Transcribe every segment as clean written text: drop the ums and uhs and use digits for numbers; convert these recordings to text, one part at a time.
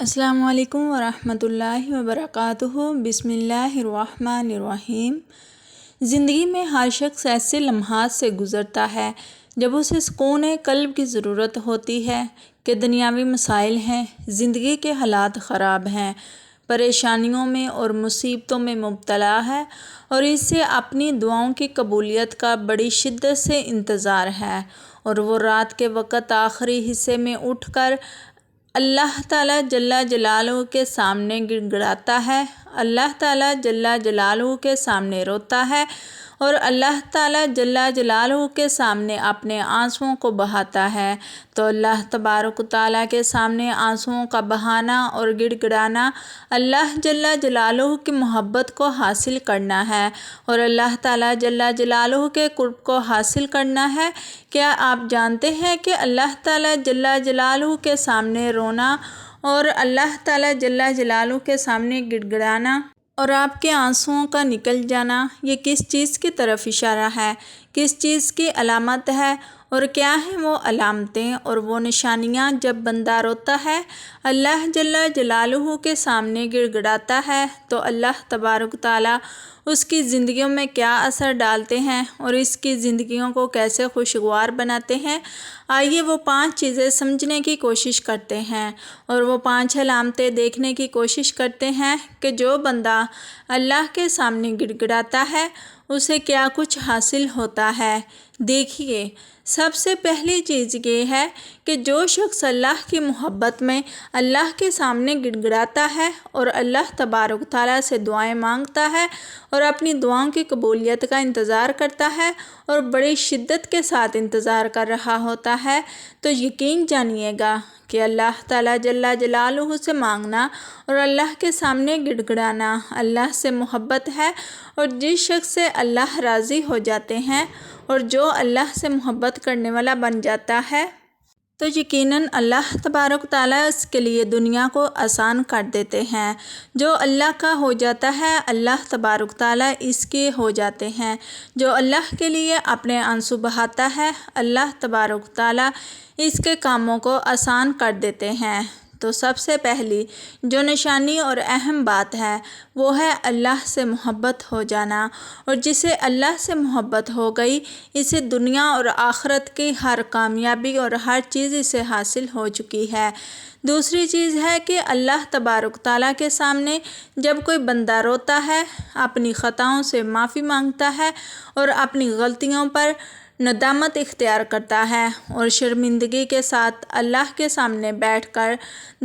السلام علیکم ورحمۃ اللہ وبرکاتہ۔ بسم اللہ الرحمن الرحیم۔ زندگی میں ہر شخص ایسے لمحات سے گزرتا ہے جب اسے سکون قلب کی ضرورت ہوتی ہے کہ دنیاوی مسائل ہیں، زندگی کے حالات خراب ہیں، پریشانیوں میں اور مصیبتوں میں مبتلا ہے اور اس سے اپنی دعاؤں کی قبولیت کا بڑی شدت سے انتظار ہے، اور وہ رات کے وقت آخری حصے میں اٹھ کر اللہ تعالیٰ جل جلالہ کے سامنے گڑ گڑاتا ہے، اللہ تعالیٰ جل جلالہ کے سامنے روتا ہے اور اللہ تعالیٰ جل جلالہ کے سامنے اپنے آنسوؤں کو بہاتا ہے، تو اللہ تبارک و تعالیٰ کے سامنے آنسوؤں کا بہانا اور گڑ گڑانا اللہ جل جلالہ کی محبت کو حاصل کرنا ہے اور اللہ تعالیٰ جل جلالہ کے قرب کو حاصل کرنا ہے۔ کیا آپ جانتے ہیں کہ اللہ تعالیٰ جل جلالہ کے سامنے رونا اور اللہ تعالیٰ جل جلالہ کے سامنے گڑ گڑانا اور آپ کے آنسوؤں کا نکل جانا یہ کس چیز کی طرف اشارہ ہے، کس چیز کی علامت ہے، اور کیا ہیں وہ علامتیں اور وہ نشانیاں؟ جب بندہ روتا ہے، اللہ جل جلالہ کے سامنے گڑ گڑاتا ہے، تو اللہ تبارک تعالیٰ اس کی زندگیوں میں کیا اثر ڈالتے ہیں اور اس کی زندگیوں کو کیسے خوشگوار بناتے ہیں۔ آئیے وہ 5 چیزیں سمجھنے کی کوشش کرتے ہیں اور وہ 5 علامتیں دیکھنے کی کوشش کرتے ہیں کہ جو بندہ اللہ کے سامنے گڑ گڑاتا ہے اسے کیا کچھ حاصل ہوتا ہے۔ دیکھیے، سب سے پہلی چیز یہ ہے کہ جو شخص اللہ کی محبت میں اللہ کے سامنے گڑ گڑاتا ہے اور اللہ تبارک تعالیٰ سے دعائیں مانگتا ہے اور اپنی دعاؤں کی قبولیت کا انتظار کرتا ہے اور بڑی شدت کے ساتھ انتظار کر رہا ہوتا ہے، تو یقین جانیے گا کہ اللہ تعالیٰ جل جلالہ سے مانگنا اور اللہ کے سامنے گڑ گڑانا اللہ سے محبت ہے، اور جس شخص سے اللہ راضی ہو جاتے ہیں اور جو اللہ سے محبت کرنے والا بن جاتا ہے تو یقیناً اللہ تبارک تعالیٰ اس کے لیے دنیا کو آسان کر دیتے ہیں۔ جو اللہ کا ہو جاتا ہے اللہ تبارک تعالیٰ اس کے ہو جاتے ہیں، جو اللہ کے لیے اپنے آنسو بہاتا ہے اللہ تبارک تعالیٰ اس کے کاموں کو آسان کر دیتے ہیں۔ تو سب سے پہلی جو نشانی اور اہم بات ہے وہ ہے اللہ سے محبت ہو جانا، اور جسے اللہ سے محبت ہو گئی اسے دنیا اور آخرت کی ہر کامیابی اور ہر چیز اسے حاصل ہو چکی ہے۔ دوسری چیز ہے کہ اللہ تبارک تعالیٰ کے سامنے جب کوئی بندہ روتا ہے، اپنی خطاؤں سے معافی مانگتا ہے اور اپنی غلطیوں پر ندامت اختیار کرتا ہے اور شرمندگی کے ساتھ اللہ کے سامنے بیٹھ کر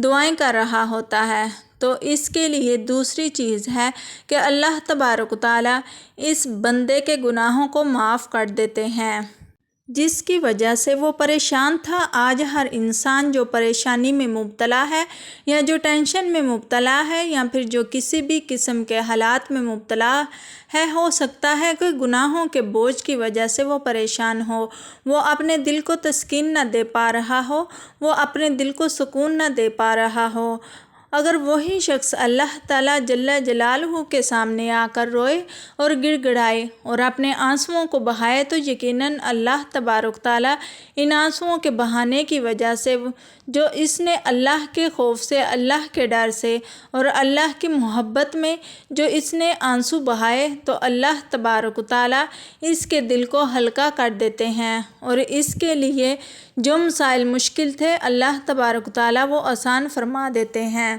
دعائیں کر رہا ہوتا ہے، تو اس کے لیے دوسری چیز ہے کہ اللہ تبارک تعالیٰ اس بندے کے گناہوں کو معاف کر دیتے ہیں جس کی وجہ سے وہ پریشان تھا۔ آج ہر انسان جو پریشانی میں مبتلا ہے یا جو ٹینشن میں مبتلا ہے یا پھر جو کسی بھی قسم کے حالات میں مبتلا ہے، ہو سکتا ہے کہ گناہوں کے بوجھ کی وجہ سے وہ پریشان ہو، وہ اپنے دل کو تسکین نہ دے پا رہا ہو، وہ اپنے دل کو سکون نہ دے پا رہا ہو۔ اگر وہی شخص اللہ تعالیٰ جل جلالہ کے سامنے آ کر روئے اور گڑ گڑائے اور اپنے آنسوؤں کو بہائے، تو یقیناً اللہ تبارک تعالیٰ ان آنسوؤں کے بہانے کی وجہ سے جو اس نے اللہ کے خوف سے، اللہ کے ڈر سے اور اللہ کی محبت میں جو اس نے آنسو بہائے، تو اللہ تبارک تعالیٰ اس کے دل کو ہلکا کر دیتے ہیں اور اس کے لیے جو مسائل مشکل تھے اللہ تبارک تعالیٰ وہ آسان فرما دیتے ہیں۔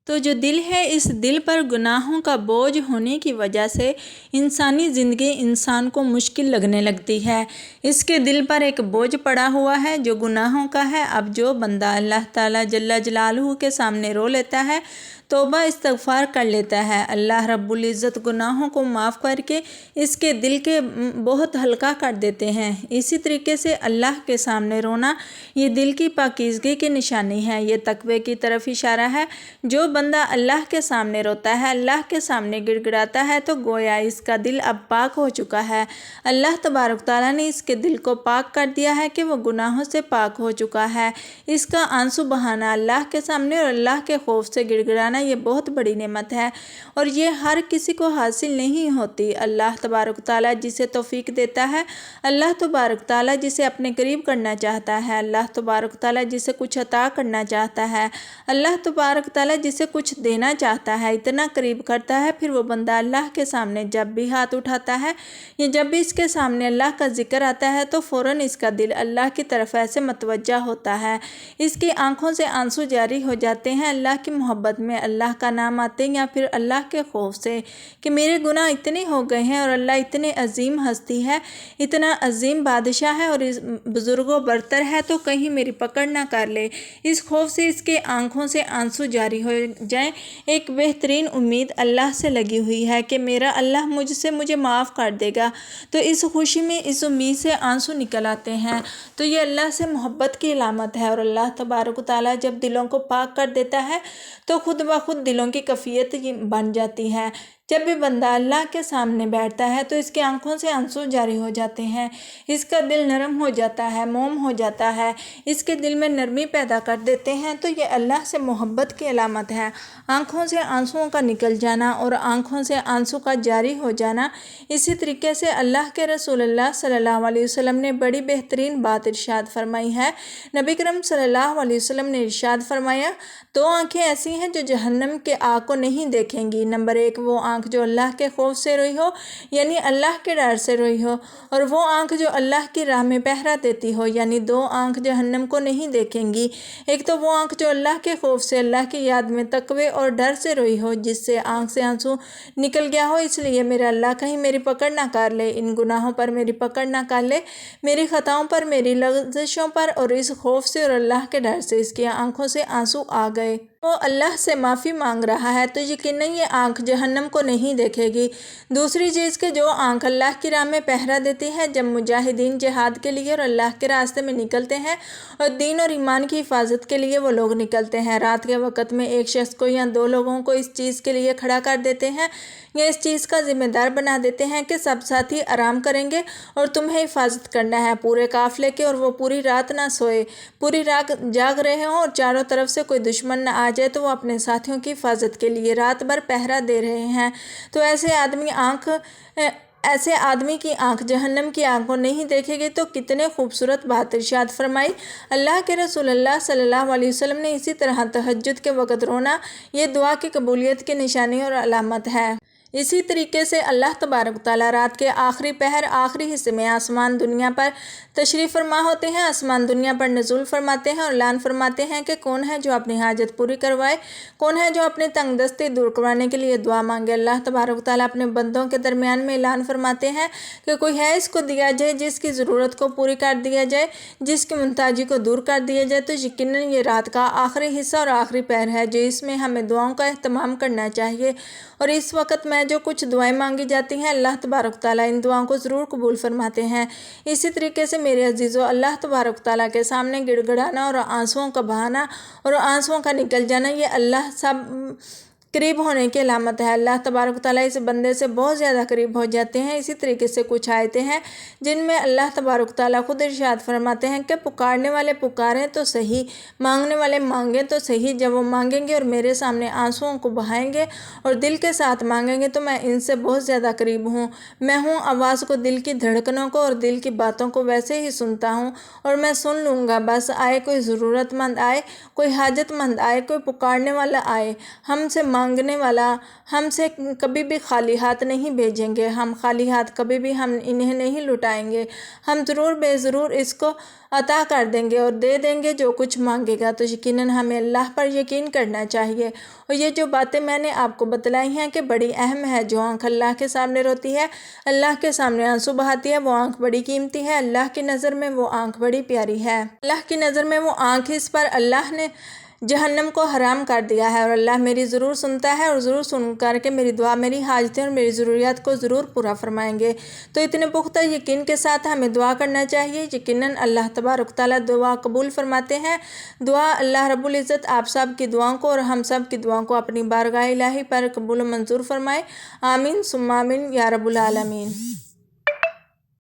تو جو دل ہے، اس دل پر گناہوں کا بوجھ ہونے کی وجہ سے انسانی زندگی انسان کو مشکل لگنے لگتی ہے، اس کے دل پر ایک بوجھ پڑا ہوا ہے جو گناہوں کا ہے۔ اب جو بندہ اللہ تعالیٰ جل جلالہ کے سامنے رو لیتا ہے، توبہ استغفار کر لیتا ہے، اللہ رب العزت گناہوں کو معاف کر کے اس کے دل کے بہت ہلکا کر دیتے ہیں۔ اسی طریقے سے اللہ کے سامنے رونا یہ دل کی پاکیزگی کی نشانی ہے، یہ تقوی کی طرف اشارہ ہے۔ جو بندہ اللہ کے سامنے روتا ہے، اللہ کے سامنے گڑ گڑاتا ہے، تو گویا اس کا دل اب پاک ہو چکا ہے، اللہ تبارک تعالیٰ نے اس کے دل کو پاک کر دیا ہے کہ وہ گناہوں سے پاک ہو چکا ہے۔ اس کا آنسو بہانا اللہ کے سامنے اور اللہ کے خوف سے گڑ گڑانا جانا یہ بہت بڑی نعمت ہے اور یہ ہر کسی کو حاصل نہیں ہوتی۔ اللہ تبارک تعالیٰ جسے توفیق دیتا ہے، اللہ تبارک تعالیٰ جسے اپنے قریب کرنا چاہتا ہے، اللہ تبارک تعالیٰ جسے کچھ عطا کرنا چاہتا ہے، اللہ تبارک تعالیٰ جسے کچھ دینا چاہتا ہے، اتنا قریب کرتا ہے، پھر وہ بندہ اللہ کے سامنے جب بھی ہاتھ اٹھاتا ہے یا جب بھی اس کے سامنے اللہ کا ذکر آتا ہے تو فوراً اس کا دل اللہ کی طرف ایسے متوجہ ہوتا ہے، اس کی آنکھوں سے آنسو جاری ہو جاتے ہیں اللہ کی محبت میں، اللہ کا نام آتے ہیں یا پھر اللہ کے خوف سے کہ میرے گناہ اتنے ہو گئے ہیں اور اللہ اتنے عظیم ہستی ہے، اتنا عظیم بادشاہ ہے اور اس بزرگوں برتر ہے تو کہیں میری پکڑ نہ کر لے۔ اس خوف سے اس کے آنکھوں سے آنسو جاری ہو جائیں۔ ایک بہترین امید اللہ سے لگی ہوئی ہے کہ میرا اللہ مجھے معاف کر دے گا، تو اس خوشی میں اس امید سے آنسو نکل آتے ہیں، تو یہ اللہ سے محبت کی علامت ہے۔ اور اللہ تبارک و تعالیٰ جب دلوں کو پاک کر دیتا ہے تو خود بخود دلوں کی کیفیت بن جاتی ہے۔ جب بھی بندہ اللہ کے سامنے بیٹھتا ہے تو اس کی آنکھوں سے آنسو جاری ہو جاتے ہیں، اس کا دل نرم ہو جاتا ہے، موم ہو جاتا ہے، اس کے دل میں نرمی پیدا کر دیتے ہیں، تو یہ اللہ سے محبت کی علامت ہے۔ آنکھوں سے آنسوؤں کا نکل جانا اور آنکھوں سے آنسو کا جاری ہو جانا، اسی طریقے سے اللہ کے رسول اللہ صلی اللہ علیہ وسلم نے بڑی بہترین بات ارشاد فرمائی ہے۔ نبی کرم صلی اللہ علیہ وسلم نے ارشاد فرمایا، دو آنکھیں ایسی ہیں جو جہنم کے آگ کو نہیں دیکھیں گی۔ نمبر 1 وہ آنکھ جو اللہ کے خوف سے روئی ہو یعنی اللہ کے ڈر سے روئی ہو، اور وہ آنکھ جو اللہ کی راہ میں پہرا دیتی ہو، یعنی دو آنکھ جہنم کو نہیں دیکھیں گی۔ ایک تو وہ آنکھ جو اللہ کے خوف سے، اللہ کی یاد میں تقوی اور ڈر سے روئی ہو، جس سے آنکھ سے آنسو نکل گیا ہو، اس لیے میرا اللہ کہیں میری پکڑ نہ کر لے، ان گناہوں پر میری پکڑ نہ کر لے، میری خطاؤں پر، میری لغزشوں پر، اور اس خوف سے اور اللہ کے ڈر سے اس کی آنکھوں سے آنسو آ گئے۔ وہ اللہ سے معافی مانگ رہا ہے تو یقیناً یہ آنکھ جہنم کو نہیں دیکھے گی۔ دوسری چیز کہ جو آنکھ اللہ کی راہ میں پہرا دیتی ہے، جب مجاہدین جہاد کے لیے اور اللہ کے راستے میں نکلتے ہیں اور دین اور ایمان کی حفاظت کے لیے وہ لوگ نکلتے ہیں، رات کے وقت میں ایک شخص کو یا 2 لوگوں کو اس چیز کے لیے کھڑا کر دیتے ہیں یا اس چیز کا ذمہ دار بنا دیتے ہیں کہ سب ساتھی آرام کریں گے اور تمہیں حفاظت کرنا ہے پورے قافلے کے، اور وہ پوری رات نہ سوئے، پوری رات جاگ رہے ہوں اور چاروں طرف سے کوئی دشمن نہ آ جائے تو وہ اپنے ساتھیوں کی حفاظت کے لیے رات بھر پہرا دے رہے ہیں، تو ایسے آدمی کی آنکھ جہنم کی آنکھ کو نہیں دیکھے گی۔ تو کتنے خوبصورت بات ارشاد فرمائی اللہ کے رسول اللہ صلی اللہ علیہ وسلم نے۔ اسی طرح تہجد کے وقت رونا یہ دعا کی قبولیت کی نشانی اور علامت ہے۔ اسی طریقے سے اللہ تبارک تعالیٰ رات کے آخری پہر، آخری حصے میں آسمان دنیا پر تشریف فرما ہوتے ہیں، آسمان دنیا پر نزول فرماتے ہیں اور اعلان فرماتے ہیں کہ کون ہے جو اپنی حاجت پوری کروائے، کون ہے جو اپنے تنگ دستی دور کروانے کے لیے دعا مانگے۔ اللہ تبارک تعالیٰ اپنے بندوں کے درمیان میں اعلان فرماتے ہیں کہ کوئی ہے اس کو دیا جائے، جس کی ضرورت کو پوری کر دیا جائے، جس کی محتاجی کو دور کر دیا جائے، تو یقیناً یہ رات کا آخری حصہ اور آخری پہر ہے جو اس میں ہمیں دعاؤں کا اہتمام کرنا چاہیے، اور اس وقت میں جو کچھ دعائیں مانگی جاتی ہیں اللہ تبارک تعالیٰ ان دعاؤں کو ضرور قبول فرماتے ہیں۔ اسی طریقے سے میرے عزیزو، اللہ تبارک تعالیٰ کے سامنے گڑ گڑانا اور آنسوؤں کا بہانا اور آنسوؤں کا نکل جانا یہ اللہ سب قریب ہونے کی علامت ہے۔ اللہ تبارک تعالیٰ اس بندے سے بہت زیادہ قریب ہو جاتے ہیں۔ اسی طریقے سے کچھ آیتیں ہیں جن میں اللہ تبارک تعالیٰ خود ارشاد فرماتے ہیں کہ پکارنے والے پکاریں تو صحیح، مانگنے والے مانگیں تو صحیح، جب وہ مانگیں گے اور میرے سامنے آنسوؤں کو بہائیں گے اور دل کے ساتھ مانگیں گے تو میں ان سے بہت زیادہ قریب ہوں۔ میں ہوں آواز کو، دل کی دھڑکنوں کو اور دل کی باتوں کو ویسے ہی سنتا ہوں، اور میں سن لوں گا۔ بس آئے کوئی ضرورت مند آئے، کوئی حاجت مند آئے، کوئی پکارنے والا آئے، ہم سے مانگنے والا، ہم سے کبھی بھی خالی ہاتھ نہیں بھیجیں گے، ہم خالی ہاتھ کبھی بھی ہم انہیں نہیں لٹائیں گے، ہم ضرور بے ضرور اس کو عطا کر دیں گے اور دے دیں گے جو کچھ مانگے گا۔ تو یقیناً ہمیں اللہ پر یقین کرنا چاہیے، اور یہ جو باتیں میں نے آپ کو بتلائی ہیں کہ بڑی اہم ہے، جو آنکھ اللہ کے سامنے روتی ہے، اللہ کے سامنے آنسو بہاتی ہے، وہ آنکھ بڑی قیمتی ہے، اللہ کی نظر میں وہ آنکھ بڑی پیاری ہے۔ اللہ کی نظر میں وہ آنکھ، اس پر اللہ نے جہنم کو حرام کر دیا ہے، اور اللہ میری ضرور سنتا ہے اور ضرور سن کر کے میری دعا، میری حاجتیں اور میری ضروریات کو ضرور پورا فرمائیں گے۔ تو اتنے پختہ یقین کے ساتھ ہمیں دعا کرنا چاہیے، یقیناً اللہ تبارک تعالیٰ دعا قبول فرماتے ہیں۔ دعا اللہ رب العزت آپ سب کی دعاؤں کو اور ہم سب کی دعاؤں کو اپنی بارگاہ الہی پر قبول و منظور فرمائے۔ آمین ثم آمین یا رب العالمین۔